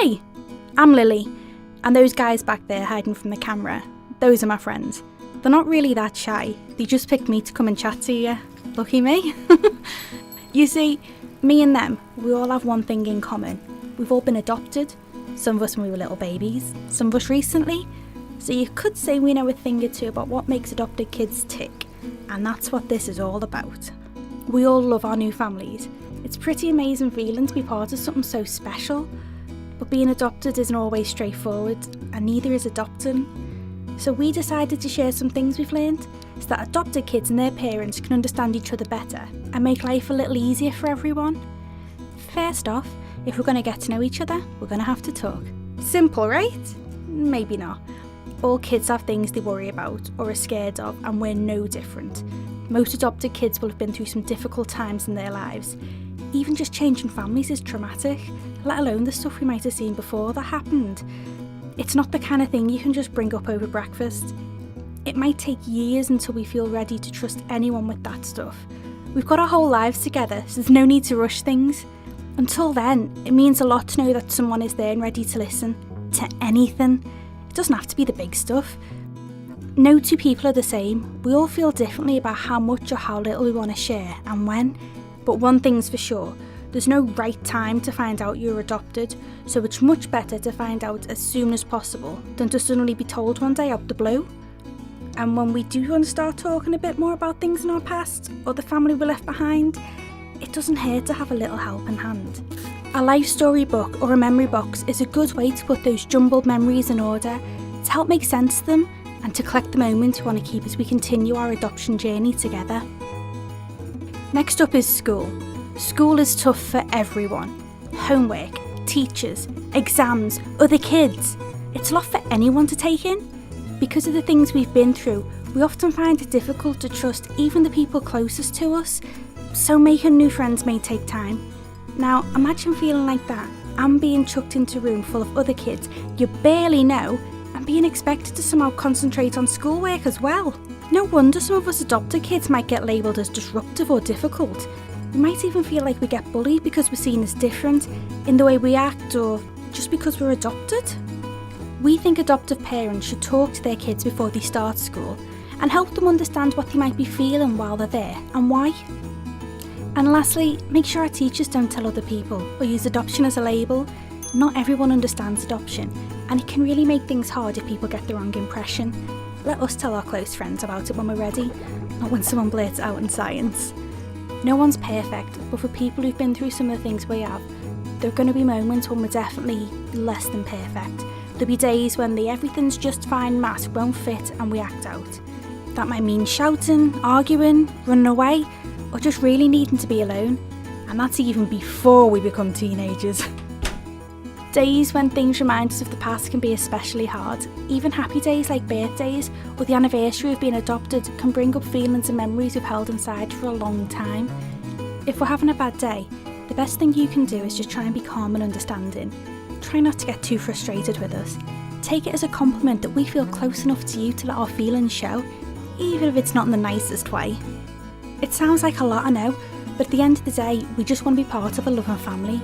Hey, I'm Lily, and those guys back there hiding from the camera, those are my friends. They're not really that shy, they just picked me to come and chat to you. Lucky me. You see, me and them, we all have one thing in common. We've all been adopted, some of us when we were little babies, some of us recently. So you could say we know a thing or two about what makes adopted kids tick, and that's what this is all about. We all love our new families. It's a pretty amazing feeling to be part of something so special, but being adopted isn't always straightforward, and neither is adopting. So we decided to share some things we've learned, so that adopted kids and their parents can understand each other better and make life a little easier for everyone. First off, if we're going to get to know each other, we're going to have to talk. Simple, right? Maybe not. All kids have things they worry about or are scared of, and we're no different. Most adopted kids will have been through some difficult times in their lives. Even just changing families is traumatic, let alone the stuff we might have seen before that happened. It's not the kind of thing you can just bring up over breakfast. It might take years until we feel ready to trust anyone with that stuff. We've got our whole lives together, so there's no need to rush things. Until then, it means a lot to know that someone is there and ready to listen to anything. It doesn't have to be the big stuff. No two people are the same. We all feel differently about how much or how little we want to share and when. But one thing's for sure, there's no right time to find out you're adopted, so it's much better to find out as soon as possible than to suddenly be told one day out the blue. And when we do want to start talking a bit more about things in our past or the family we left behind, it doesn't hurt to have a little helping hand. A life story book or a memory box is a good way to put those jumbled memories in order, to help make sense of them and to collect the moments we want to keep as we continue our adoption journey together. Next up is school. School is tough for everyone. Homework, teachers, exams, other kids. It's a lot for anyone to take in. Because of the things we've been through, we often find it difficult to trust even the people closest to us, so making new friends may take time. Now, imagine feeling like that and being chucked into a room full of other kids you barely know and being expected to somehow concentrate on schoolwork as well. No wonder some of us adopted kids might get labelled as disruptive or difficult. We might even feel like we get bullied because we're seen as different in the way we act or just because we're adopted. We think adoptive parents should talk to their kids before they start school and help them understand what they might be feeling while they're there and why. And lastly, make sure our teachers don't tell other people or use adoption as a label. Not everyone understands adoption, and it can really make things hard if people get the wrong impression. Let us tell our close friends about it when we're ready, not when someone blurts out in science. No one's perfect, but for people who've been through some of the things we have, there are going to be moments when we're definitely less than perfect. There'll be days when the everything's just fine mask won't fit and we act out. That might mean shouting, arguing, running away, or just really needing to be alone. And that's even before we become teenagers. Days when things remind us of the past can be especially hard. Even happy days like birthdays or the anniversary of being adopted can bring up feelings and memories we've held inside for a long time. If we're having a bad day, the best thing you can do is just try and be calm and understanding. Try not to get too frustrated with us. Take it as a compliment that we feel close enough to you to let our feelings show, even if it's not in the nicest way. It sounds like a lot, I know, but at the end of the day, we just want to be part of a loving family.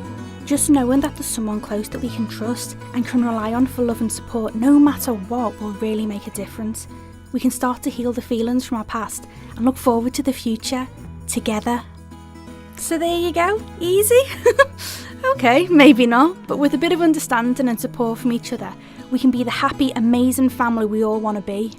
Just knowing that there's someone close that we can trust and can rely on for love and support no matter what will really make a difference. We can start to heal the feelings from our past and look forward to the future together. So there you go, easy? Okay, maybe not, but with a bit of understanding and support from each other, we can be the happy, amazing family we all want to be.